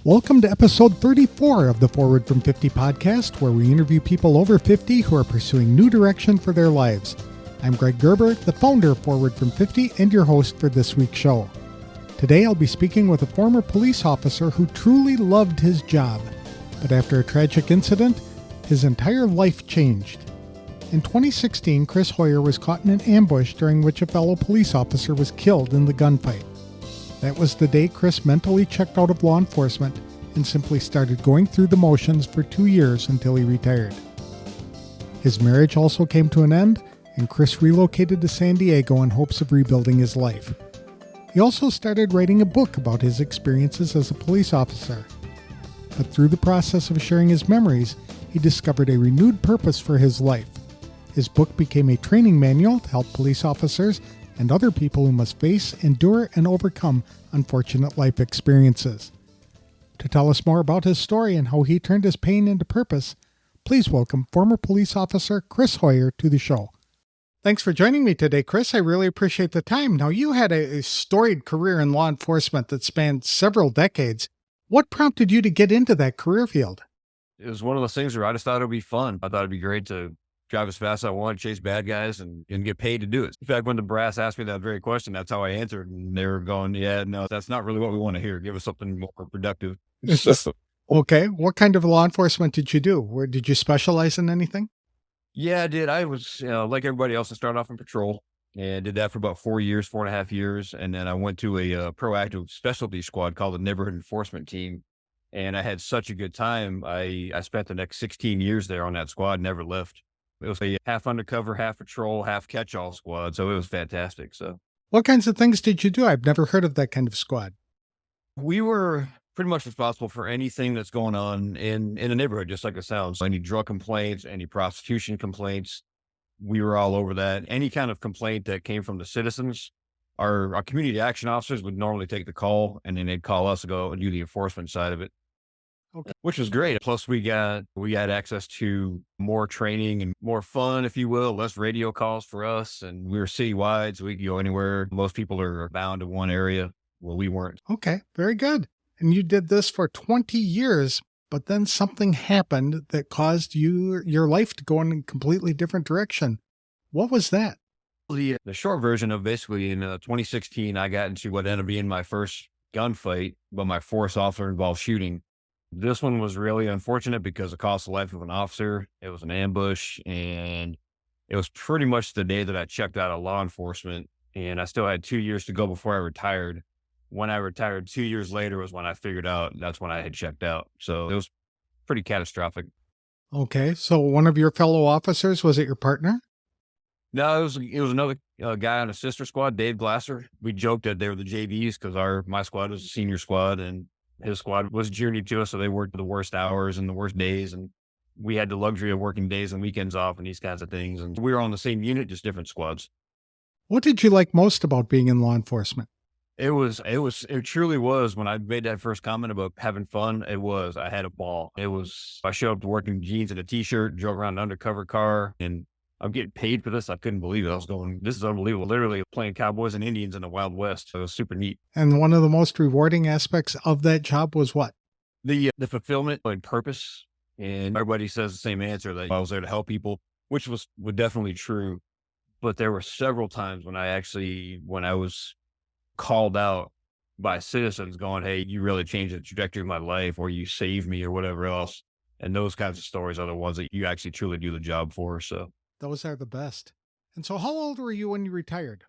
Welcome to episode 34 of the Forward from 50 podcast, where we interview people over 50 who are pursuing new direction for their lives. I'm Greg Gerber, the founder of Forward from 50 and your host for this week's show. Today I'll be speaking with a former police officer who truly loved his job, but after a tragic incident, his entire life changed. In 2016, Chris Hoyer was caught in an ambush during which a fellow police officer was killed in the gunfight. That was the day Chris mentally checked out of law enforcement and simply started going through the motions for 2 years until he retired. His marriage also came to an end, and Chris relocated to San Diego in hopes of rebuilding his life. He also started writing a book about his experiences as a police officer. But through the process of sharing his memories, he discovered a renewed purpose for his life. His book became a training manual to help police officers and other people who must face, endure, and overcome unfortunate life experiences. To tell us more about his story and how he turned his pain into purpose, please welcome former police officer Chris Hoyer to the show. Thanks for joining me today, Chris. I really appreciate the time. Now, you had a storied career in law enforcement that spanned several decades. What prompted you to get into that career field? It was one of those things where I just thought it would be fun. I thought it'd be great to drive as fast as I want, chase bad guys, and get paid to do it. In fact, when the brass asked me that very question, that's how I answered. And they were going, yeah, no, that's not really what we want to hear. Give us something more productive. Okay. What kind of law enforcement did you do? Where did you specialize in anything? Yeah, I did. I was, like everybody else, I started off in patrol and did that for about 4.5 years. And then I went to a proactive specialty squad called the Neighborhood Enforcement Team. And I had such a good time. I spent the next 16 years there on that squad, never left. It was a half undercover, half patrol, half catch-all squad. So it was fantastic. So, what kinds of things did you do? I've never heard of that kind of squad. We were pretty much responsible for anything that's going on in the neighborhood, just like it sounds. Any drug complaints, any prostitution complaints, we were all over that. Any kind of complaint that came from the citizens, our community action officers would normally take the call, and then they'd call us to go and do the enforcement side of it. Okay. Which was great. Plus, we had access to more training and more fun, if you will, less radio calls for us. And we were citywide, so we could go anywhere. Most people are bound to one area. Well, we weren't. Okay, very good. And you did this for 20 years, but then something happened that caused your life to go in a completely different direction. What was that? The short version of basically in 2016, I got into what ended up being my first gunfight, but my fourth officer involved shooting. This one was really unfortunate because it cost the life of an officer. It was an ambush, and it was pretty much the day that I checked out of law enforcement, and I still had 2 years to go before I retired. When I retired 2 years later was when I figured out that's when I had checked out. So it was pretty catastrophic. Okay, so one of your fellow officers, was it your partner? No, it was another guy on a sister squad, Dave Glasser. We joked that they were the JVs because my squad was a senior squad, and his squad was junior to us, so they worked the worst hours and the worst days, and we had the luxury of working days and weekends off and these kinds of things. And we were on the same unit, just different squads. What did you like most about being in law enforcement? It truly was. When I made that first comment about having fun, I had a ball. I showed up to work in jeans and a t-shirt, drove around an undercover car, and I'm getting paid for this. I couldn't believe it. I was going, this is unbelievable. Literally playing cowboys and Indians in the Wild West. So it was super neat. And one of the most rewarding aspects of that job was what? The fulfillment and purpose. And everybody says the same answer, that I was there to help people, which was definitely true. But there were several times when I was called out by citizens going, hey, you really changed the trajectory of my life, or you saved me, or whatever else. And those kinds of stories are the ones that you actually truly do the job for. So those are the best. And so how old were you when you retired?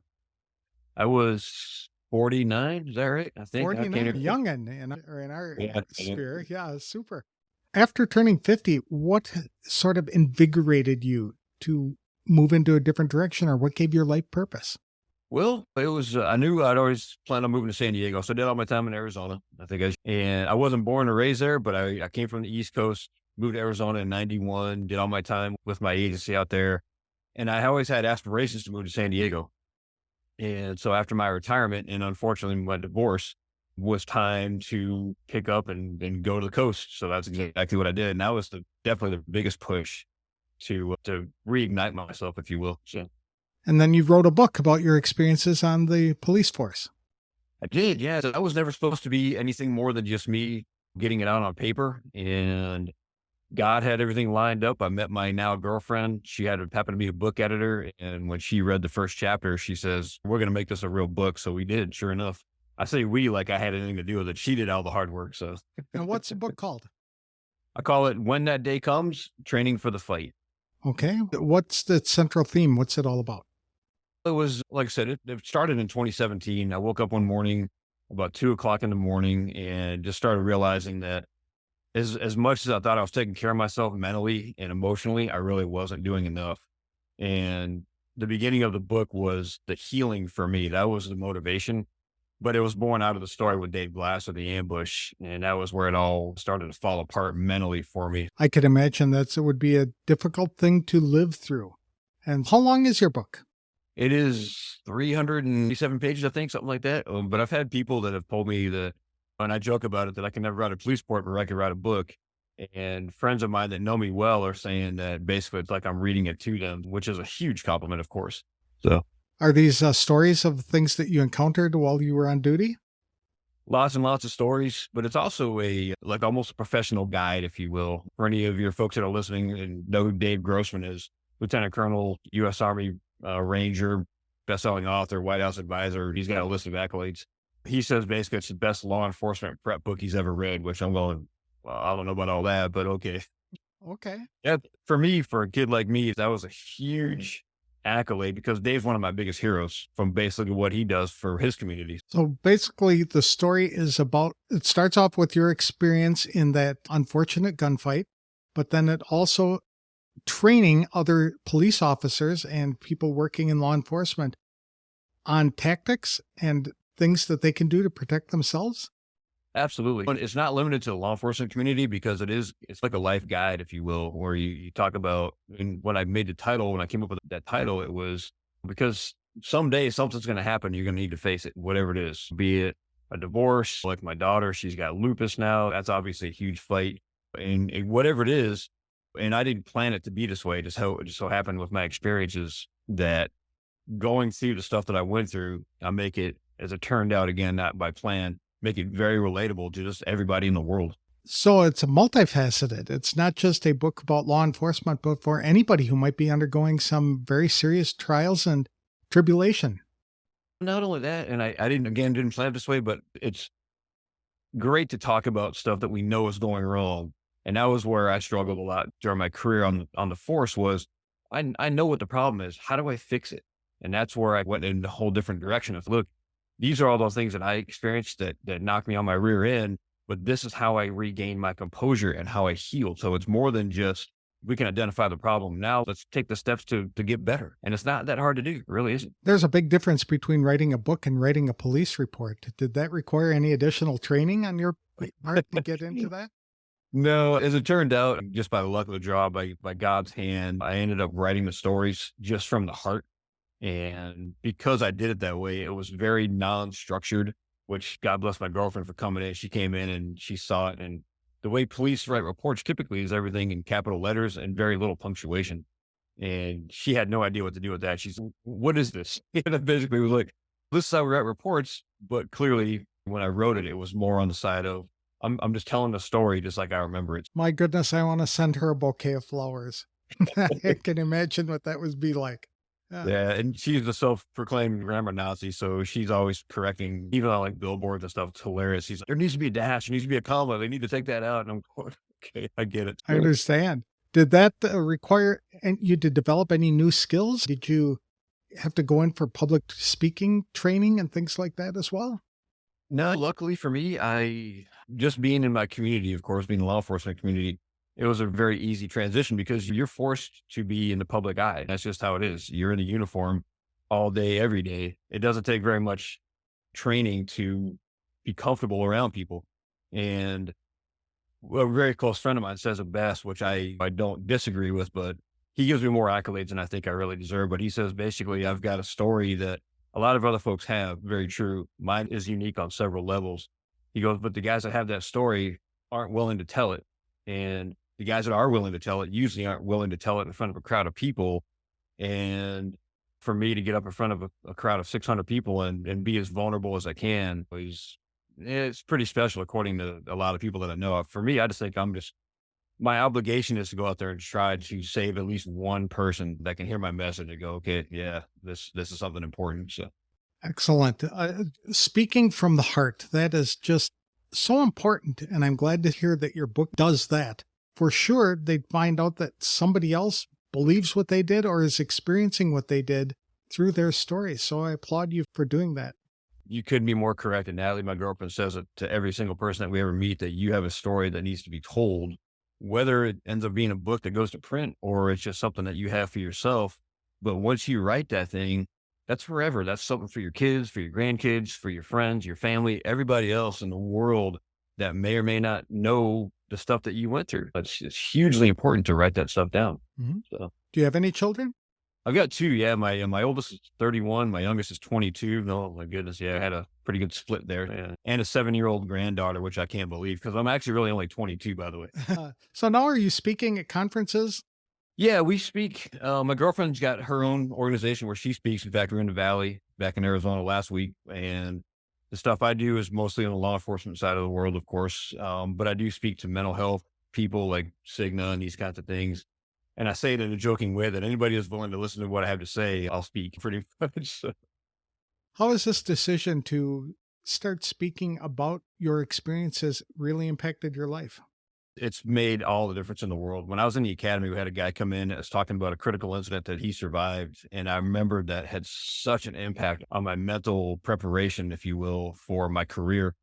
I was 49. Is that right? I think 49, youngin' in our sphere. Yeah, super. After turning 50, what sort of invigorated you to move into a different direction, or what gave your life purpose? Well, it was, I knew I'd always planned on moving to San Diego. So I did all my time in Arizona. And I wasn't born or raised there, but I came from the East Coast, moved to Arizona in 91, did all my time with my agency out there. And I always had aspirations to move to San Diego. And so after my retirement, and unfortunately my divorce, was time to pick up and go to the coast. So that's exactly what I did. And that was definitely the biggest push to reignite myself, if you will. So. And then you wrote a book about your experiences on the police force. I did, yeah. I was never supposed to be anything more than just me getting it out on paper, and God had everything lined up. I met my now girlfriend. She happened to be a book editor. And when she read the first chapter, she says, "We're going to make this a real book." So we did, sure enough. I say we like I had anything to do with it. She did all the hard work. So And what's the book called? I call it When That Day Comes, Training for the Fight. Okay. What's the central theme? What's it all about? It was, like I said, it started in 2017. I woke up one morning about 2 o'clock in the morning and just started realizing that as much as I thought I was taking care of myself mentally and emotionally, I really wasn't doing enough. And the beginning of the book was the healing for me. That was the motivation, but it was born out of the story with Dave Glass of the ambush. And that was where it all started to fall apart mentally for me. I could imagine that it would be a difficult thing to live through. And how long is your book? It is 387 pages, I think, something like that. But I've had people that have told me that, and I joke about it, that I can never write a police report, but I can write a book. And friends of mine that know me well are saying that basically it's like I'm reading it to them, which is a huge compliment, of course. So Are these stories of things that you encountered while you were on duty? lots and lots of stories, but it's also like almost a professional guide, if you will, for any of your folks that are listening and know who Dave Grossman is, Lieutenant Colonel, U.S. Army Ranger, best-selling author, White House advisor. He's got a list of accolades. He says basically it's the best law enforcement prep book he's ever read, which I'm going, well, I don't know about all that, but okay. Okay. Yeah, for me, for a kid like me, that was a huge accolade because Dave's one of my biggest heroes from basically what he does for his community. So basically, the story is about, it starts off with your experience in that unfortunate gunfight, but then it also training other police officers and people working in law enforcement on tactics and things that they can do to protect themselves. Absolutely. But it's not limited to the law enforcement community because it's like a life guide, if you will, where you talk about, and when I made the title, when I came up with that title, it was because someday something's going to happen. You're going to need to face it, whatever it is, be it a divorce, like my daughter, she's got lupus now. That's obviously a huge fight and whatever it is. And I didn't plan it to be this way. It just so happened with my experiences that going through the stuff that I went through, I make it, as it turned out, again, not by plan, make it very relatable to just everybody in the world. So it's a multifaceted. It's not just a book about law enforcement, but for anybody who might be undergoing some very serious trials and tribulation. Not only that, and I didn't plan it this way, but it's great to talk about stuff that we know is going wrong. And that was where I struggled a lot during my career on the force was I know what the problem is. How do I fix it? And that's where I went in a whole different direction of, look, these are all those things that I experienced that knocked me on my rear end, but this is how I regained my composure and how I healed. So it's more than just we can identify the problem. Now let's take the steps to get better. And it's not that hard to do. It really isn't. There's a big difference between writing a book and writing a police report. Did that require any additional training on your part to get into that? No, as it turned out, just by the luck of the draw, by God's hand, I ended up writing the stories just from the heart. And because I did it that way, it was very non-structured, which God bless my girlfriend for coming in. She came in and she saw it. And the way police write reports typically is everything in capital letters and very little punctuation. And she had no idea what to do with that. She's, what is this? And I basically was like, this is how we write reports. But clearly when I wrote it, it was more on the side of, I'm just telling the story just like I remember it. My goodness, I want to send her a bouquet of flowers. I can imagine what that would be like. Yeah, and she's a self-proclaimed grammar Nazi, so she's always correcting, even on like billboards and stuff. It's hilarious. She's like, there needs to be a dash, there needs to be a comma, they need to take that out. And I'm going, okay, I get it. I understand. Did that require you to develop any new skills? Did you have to go in for public speaking training and things like that as well? No, luckily for me, I just being in my community, of course, being in the law enforcement community, it was a very easy transition because you're forced to be in the public eye. That's just how it is. You're in the uniform all day, every day. It doesn't take very much training to be comfortable around people. And a very close friend of mine says it best, which I don't disagree with, but he gives me more accolades than I think I really deserve. But he says, basically, I've got a story that a lot of other folks have. Very true. Mine is unique on several levels. He goes, but the guys that have that story aren't willing to tell it. And the guys that are willing to tell it usually aren't willing to tell it in front of a crowd of people. And for me to get up in front of a crowd of 600 people and be as vulnerable as I can is It's pretty special according to a lot of people that I know. For me, I just think my obligation is to go out there and try to save at least one person that can hear my message and go, okay, yeah, this is something important. So Excellent. Speaking from the heart, that is just so important. And I'm glad to hear that your book does that. For sure, they'd find out that somebody else believes what they did or is experiencing what they did through their story. So I applaud you for doing that. you couldn't be more correct. And Natalie, my girlfriend, says it to every single person that we ever meet that you have a story that needs to be told, whether it ends up being a book that goes to print or it's just something that you have for yourself. But once you write that thing, that's forever. That's something for your kids, for your grandkids, for your friends, your family, everybody else in the world that may or may not know the stuff that you went through. It's hugely important to write that stuff down. Mhm. So Do you have any children? I've got 2, yeah. My oldest is 31, my youngest is 22. Oh my goodness, yeah, I had a pretty good split there, yeah. And a 7-year-old granddaughter, which I can't believe because I'm actually really only 22, by the way. So now are you speaking at conferences? Yeah, we speak. My girlfriend's got her own organization where she speaks. In fact, we're in the Valley back in Arizona last week, and the stuff I do is mostly on the law enforcement side of the world, of course. But I do speak to mental health people like Cigna and these kinds of things. And I say it in a joking way that anybody who's willing to listen to what I have to say, I'll speak pretty much. So How has this decision to start speaking about your experiences really impacted your life? it's made all the difference in the world. When I was in the academy, we had a guy come in that was talking about a critical incident that he survived. And I remember that had such an impact on my mental preparation, if you will, for my career.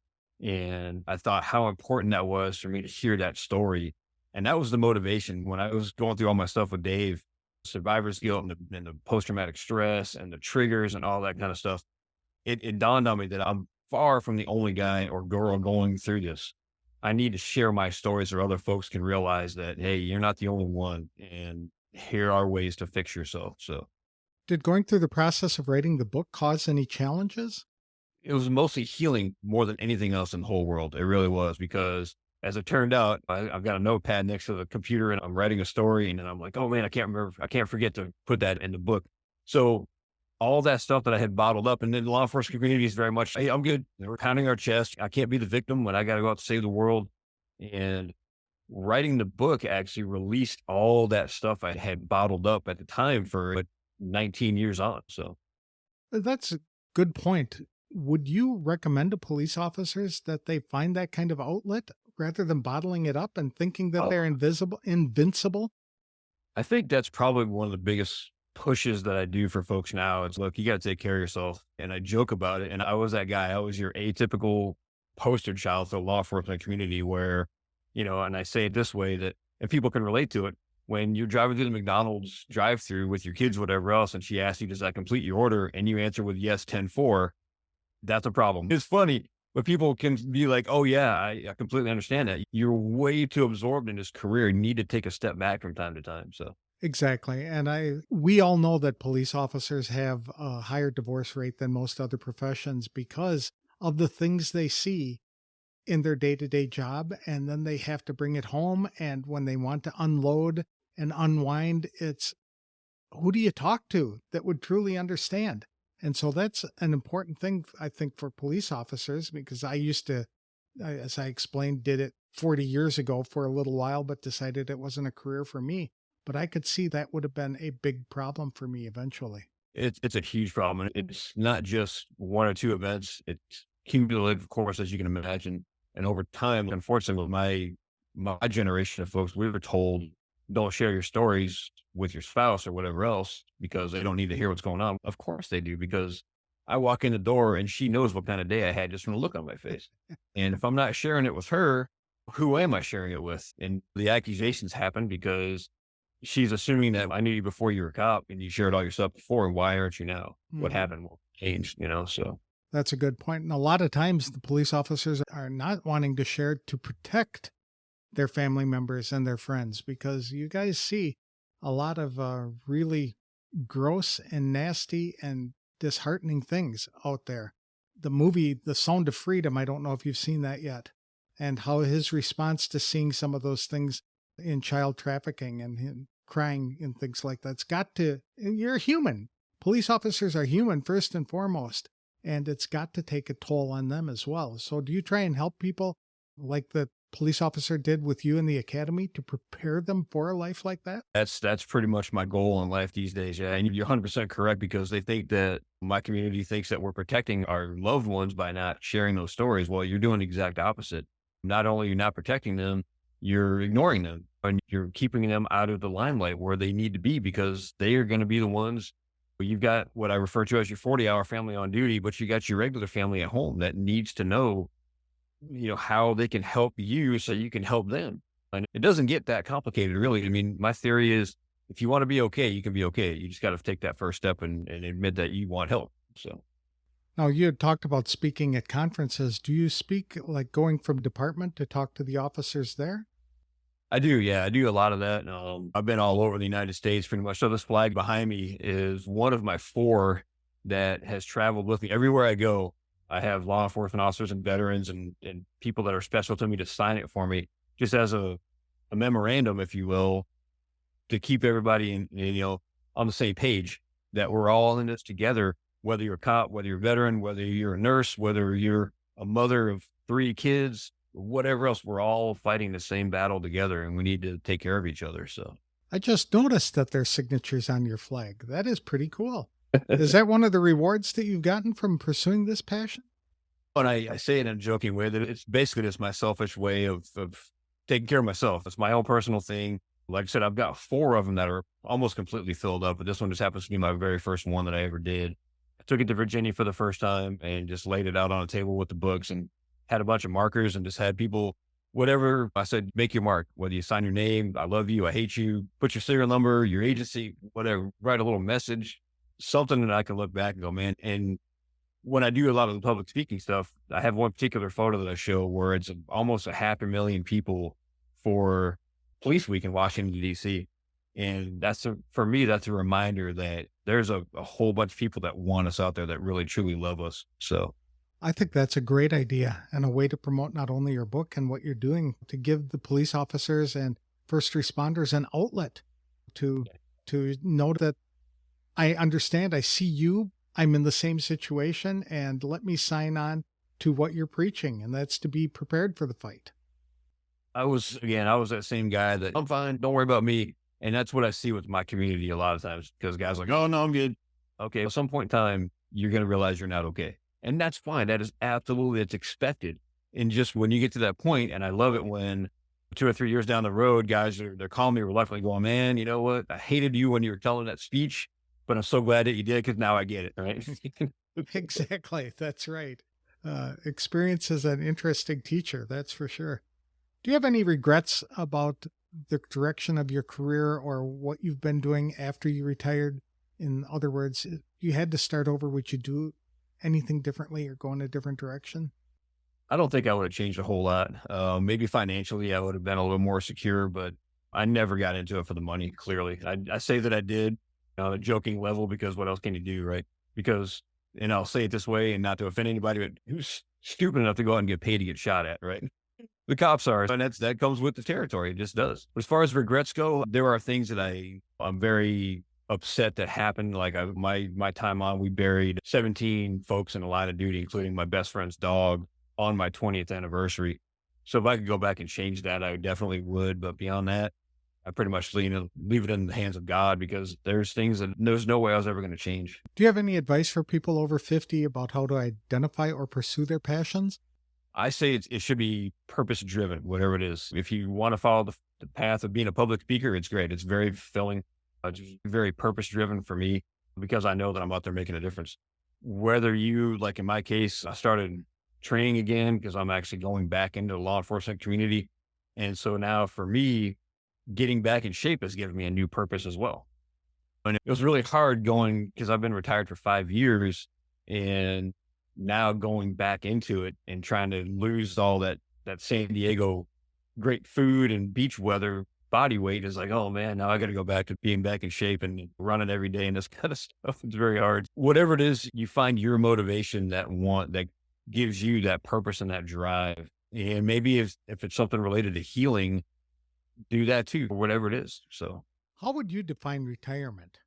And I thought how important that was for me to hear that story. And that was the motivation when I was going through all my stuff with Dave, survivor's guilt and the post traumatic stress and the triggers and all that kind of stuff. It dawned on me that I'm far from the only guy or girl going through this. I need to share my stories so other folks can realize that, hey, you're not the only one. And here are ways to fix yourself. So Did going through the process of writing the book cause any challenges? it was mostly healing more than anything else in the whole world. It really was because as it turned out, I've got a notepad next to the computer and I'm writing a story. And then I'm like, oh man, I can't forget to put that in the book. So all that stuff that I had bottled up, and then the law enforcement community is very much, hey, I'm good. We're pounding our chest. I can't be the victim when I got to go out to save the world. And writing the book actually released all that stuff I had bottled up at the time for 19 years on. So That's a good point. Would you recommend to police officers that they find that kind of outlet rather than bottling it up and thinking that they're invincible? I think that's probably one of the biggest pushes that I do for folks now. It's look, you got to take care of yourself. And I joke about it. And I was that guy. I was your atypical poster child for the law enforcement community where, and I say it this way that, and people can relate to it. When you're driving through the McDonald's drive through with your kids, whatever else, and she asks you, does that complete your order? And you answer with yes, 10-4, that's a problem. It's funny, but people can be like, oh yeah, I completely understand that. You're way too absorbed in this career. You need to take a step back from time to time. So Exactly. And we all know that police officers have a higher divorce rate than most other professions because of the things they see in their day-to-day job, and then they have to bring it home, and when they want to unload and unwind, it's who do you talk to that would truly understand? And so that's an important thing, I think, for police officers, because I used to, as I explained, did it 40 years ago for a little while, but decided it wasn't a career for me. But I could see that would have been a big problem for me eventually. it's a huge problem. And it's not just one or two events. It's cumulative, of course, as you can imagine. And over time, unfortunately, with my generation of folks, we were told don't share your stories with your spouse or whatever else because they don't need to hear what's going on. Of course they do, because I walk in the door and she knows what kind of day I had just from the look on my face. And if I'm not sharing it with her, who am I sharing it with? And the accusations happen because she's assuming that I knew you before you were a cop and you shared all your stuff before. And why aren't you now? What Mhm. happened? Well, changed. So That's a good point. And a lot of times the police officers are not wanting to share to protect their family members and their friends because you guys see a lot of really gross and nasty and disheartening things out there. The movie The Sound of Freedom, I don't know if you've seen that yet, and how his response to seeing some of those things in child trafficking and him crying and things like that's got to, you're human. Police officers are human first and foremost. and it's got to take a toll on them as well. So do you try and help people like the police officer did with you in the academy to prepare them for a life like that? That's pretty much my goal in life these days. Yeah, and you're 100% correct because they think that my community thinks that we're protecting our loved ones by not sharing those stories. Well, you're doing the exact opposite. Not only are you not protecting them, you're ignoring them and you're keeping them out of the limelight where they need to be because they are going to be the ones. You've got what I refer to as your 40-hour family on duty, but you got your regular family at home that needs to know, how they can help you so you can help them. And it doesn't get that complicated, really. I mean, my theory is if you want to be okay, you can be okay. You just got to take that first step and admit that you want help. So Now, you had talked about speaking at conferences. Do you speak like going from department to talk to the officers there? I do. Yeah, I do a lot of that. I've been all over the United States pretty much. So this flag behind me is one of my four that has traveled with me everywhere I go. I have law enforcement officers and veterans and people that are special to me to sign it for me just as a memorandum, if you will, to keep everybody on the same page that we're all in this together, whether you're a cop, whether you're a veteran, whether you're a nurse, whether you're a mother of three kids, whatever else, we're all fighting the same battle together and we need to take care of each other. So I just noticed that there's signatures on your flag. That is pretty cool. Is that one of the rewards that you've gotten from pursuing this passion? and I say it in a joking way that it's basically just my selfish way of taking care of myself. It's my own personal thing. Like I said, I've got four of them that are almost completely filled up, but this one just happens to be my very first one that I ever did. I took it to Virginia for the first time and just laid it out on a table with the books and had a bunch of markers and just had people, whatever I said, make your mark, whether you sign your name, I love you, I hate you, put your serial number, your agency, whatever, write a little message, something that I can look back and go, man. And when I do a lot of the public speaking stuff, I have one particular photo that I show where it's almost 500,000 people for Police Week in Washington, D.C. And for me, that's a reminder that there's a whole bunch of people that want us out there that really truly love us. So I think that's a great idea and a way to promote not only your book and what you're doing to give the police officers and first responders an outlet to know that I understand, I see you, I'm in the same situation, and let me sign on to what you're preaching, and that's to be prepared for the fight. I was that same guy that I'm fine. Don't worry about me. And that's what I see with my community a lot of times because guys are like, oh no, I'm good. Okay. At some point in time, you're going to realize you're not okay. And that's fine. That is absolutely, it's expected. And just when you get to that point, and I love it when 2 or 3 years down the road, guys they're calling me reluctantly going, man, you know what? I hated you when you were telling that speech, but I'm so glad that you did because now I get it. Right. Exactly. That's right. Experience is an interesting teacher. That's for sure. Do you have any regrets about the direction of your career or what you've been doing after you retired? In other words, if you had to start over, would you do anything differently or go in a different direction? I don't think I would have changed a whole lot. Maybe financially, I would have been a little more secure, but I never got into it for the money. Clearly, I say that I did on a joking level because what else can you do, right? Because, and I'll say it this way, and not to offend anybody, but who's stupid enough to go out and get paid to get shot at, right? The cops are, and that comes with the territory. It just does. But as far as regrets go, there are things that I'm very upset that happened. Like my time on, we buried 17 folks in the line of duty, including my best friend's dog, on my 20th anniversary. So if I could go back and change that, I definitely would. But beyond that, I pretty much leave it in the hands of God because there's things that there's no way I was ever going to change. Do you have any advice for people over 50 about how to identify or pursue their passions? I say it should be purpose driven, whatever it is. If you want to follow the path of being a public speaker, it's great. It's very fulfilling. It's very purpose driven for me because I know that I'm out there making a difference. Whether you, like in my case, I started training again because I'm actually going back into the law enforcement community. And so now for me, getting back in shape has given me a new purpose as well. And it was really hard going because I've been retired for 5 years and now going back into it and trying to lose all that San Diego great food and beach weather body weight is like, oh man, now I got to go back to being back in shape and running every day and this kind of stuff. It's very hard. Whatever it is, you find your motivation that gives you that purpose and that drive. And maybe if it's something related to healing, do that too, or whatever it is. So How would you define retirement?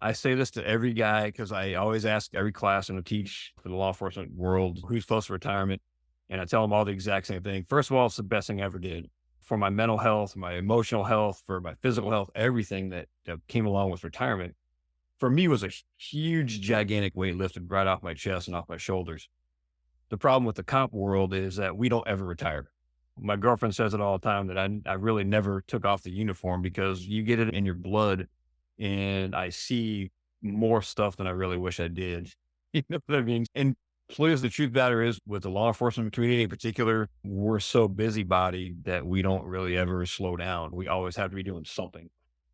I say this to every guy because I always ask every class I'm going to teach for the law enforcement world who's close to retirement. And I tell them all the exact same thing. First of all, it's the best thing I ever did for my mental health, my emotional health, for my physical health, everything that came along with retirement. For me was a huge, gigantic weight lifted right off my chest and off my shoulders. The problem with the cop world is that we don't ever retire. My girlfriend says it all the time that I really never took off the uniform because you get it in your blood, and I see more stuff than I really wish I did. You know what I mean? And please, the truth matter is, with the law enforcement community in particular, we're so busybody that we don't really ever slow down. We always have to be doing something.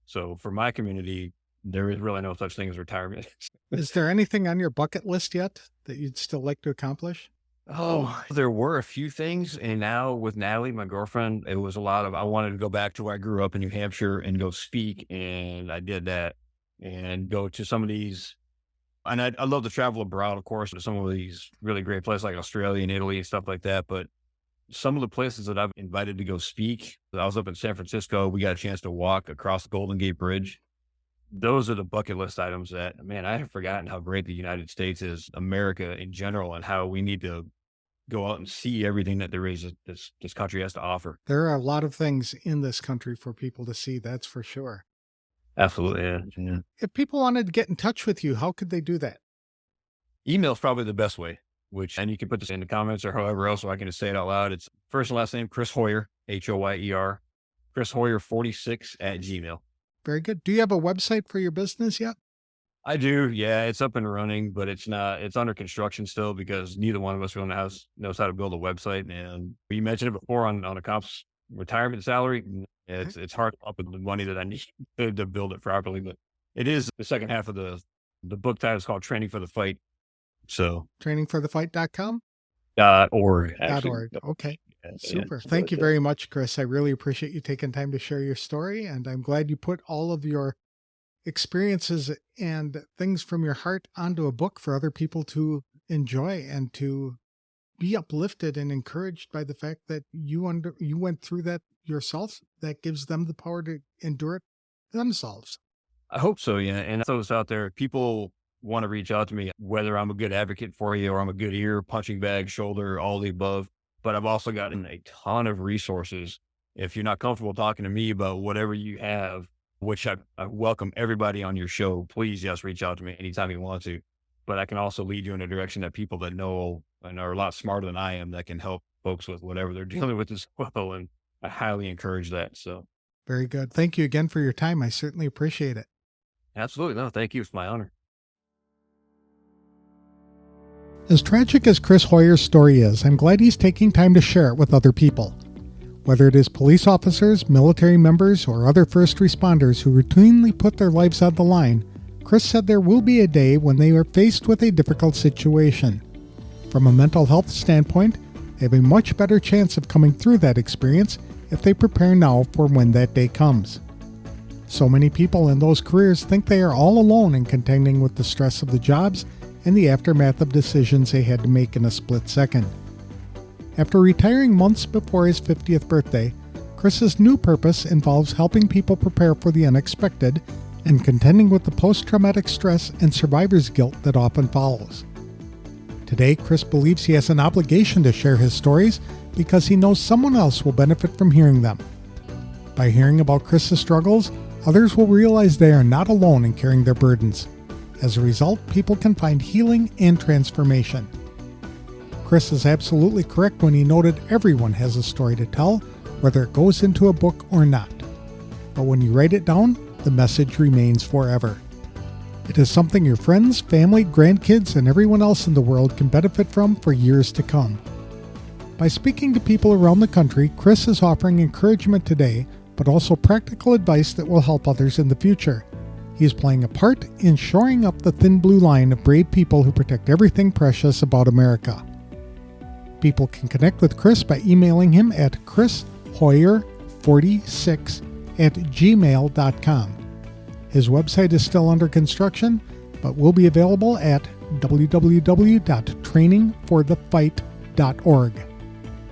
So for my community, there is really no such thing as retirement. Is there anything on your bucket list yet that you'd still like to accomplish? Oh, there were a few things. And now with Natalie, my girlfriend, it was a lot of, I wanted to go back to where I grew up in New Hampshire and go speak. And I did that and go to some of these. And I love to travel abroad, of course, to some of these really great places like Australia and Italy and stuff like that. But some of the places that I've invited to go speak, I was up in San Francisco. We got a chance to walk across the Golden Gate Bridge. Those are the bucket list items that, man, I have forgotten how great the United States is, America in general, and how we need to go out and see everything that there is this country has to offer. There are a lot of things in this country for people to see, that's for sure. Absolutely. Yeah. If people wanted to get in touch with you, how could they do that? Email is probably the best way, and you can put this in the comments or however else, so I can just say it out loud. It's first and last name, Chris Hoyer, Hoyer, Chris Hoyer 46 at Gmail. Very good. Do you have a website for your business yet? I do. Yeah, it's up and running, but it's under construction still because neither one of us really knows how to build a website. And you mentioned it before on a cop's retirement salary. It's hard up with the money that I need to build it properly, but it is the second half of the book title is called Training for the Fight. So trainingforthefight.com? .org. .org. Okay. Super. Thank you very much, Chris. I really appreciate you taking time to share your story. And I'm glad you put all of your experiences and things from your heart onto a book for other people to enjoy and to be uplifted and encouraged by the fact that you went through that yourself. That gives them the power to endure it themselves. I hope so. Yeah. And those out there, people want to reach out to me, whether I'm a good advocate for you or I'm a good ear, punching bag, shoulder, all the above. But I've also gotten a ton of resources. If you're not comfortable talking to me about whatever you have, which I welcome everybody on your show, please just reach out to me anytime you want to. But I can also lead you in a direction that people that know and are a lot smarter than I am that can help folks with whatever they're dealing with as well. And I highly encourage that. So very good. Thank you again for your time. I certainly appreciate it. Absolutely. No, thank you. It's my honor. As tragic as Chris Hoyer's story is, I'm glad he's taking time to share it with other people. Whether it is police officers, military members, or other first responders who routinely put their lives on the line, Chris said there will be a day when they are faced with a difficult situation. From a mental health standpoint, they have a much better chance of coming through that experience if they prepare now for when that day comes. So many people in those careers think they are all alone in contending with the stress of the jobs and the aftermath of decisions they had to make in a split second. After retiring months before his 50th birthday, Chris's new purpose involves helping people prepare for the unexpected and contending with the post-traumatic stress and survivor's guilt that often follows. Today, Chris believes he has an obligation to share his stories because he knows someone else will benefit from hearing them. By hearing about Chris's struggles, others will realize they are not alone in carrying their burdens. As a result, people can find healing and transformation. Chris is absolutely correct when he noted everyone has a story to tell, whether it goes into a book or not. But when you write it down, the message remains forever. It is something your friends, family, grandkids, and everyone else in the world can benefit from for years to come. By speaking to people around the country, Chris is offering encouragement today, but also practical advice that will help others in the future. He is playing a part in shoring up the thin blue line of brave people who protect everything precious about America. People can connect with Chris by emailing him at chrishoyer46@gmail.com. His website is still under construction, but will be available at www.trainingforthefight.org.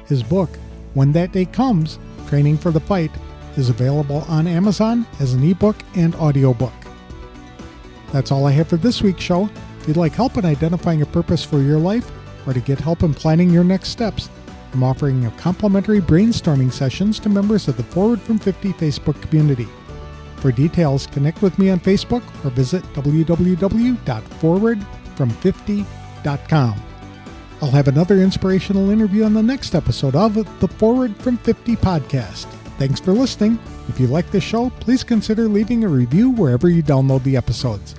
His book, When That Day Comes, Training for the Fight, is available on Amazon as an ebook and audiobook. That's all I have for this week's show. If you'd like help in identifying a purpose for your life or to get help in planning your next steps, I'm offering a complimentary brainstorming sessions to members of the Forward from 50 Facebook community. For details, connect with me on Facebook or visit www.forwardfrom50.com. I'll have another inspirational interview on the next episode of the Forward from 50 podcast. Thanks for listening. If you like this show, please consider leaving a review wherever you download the episodes.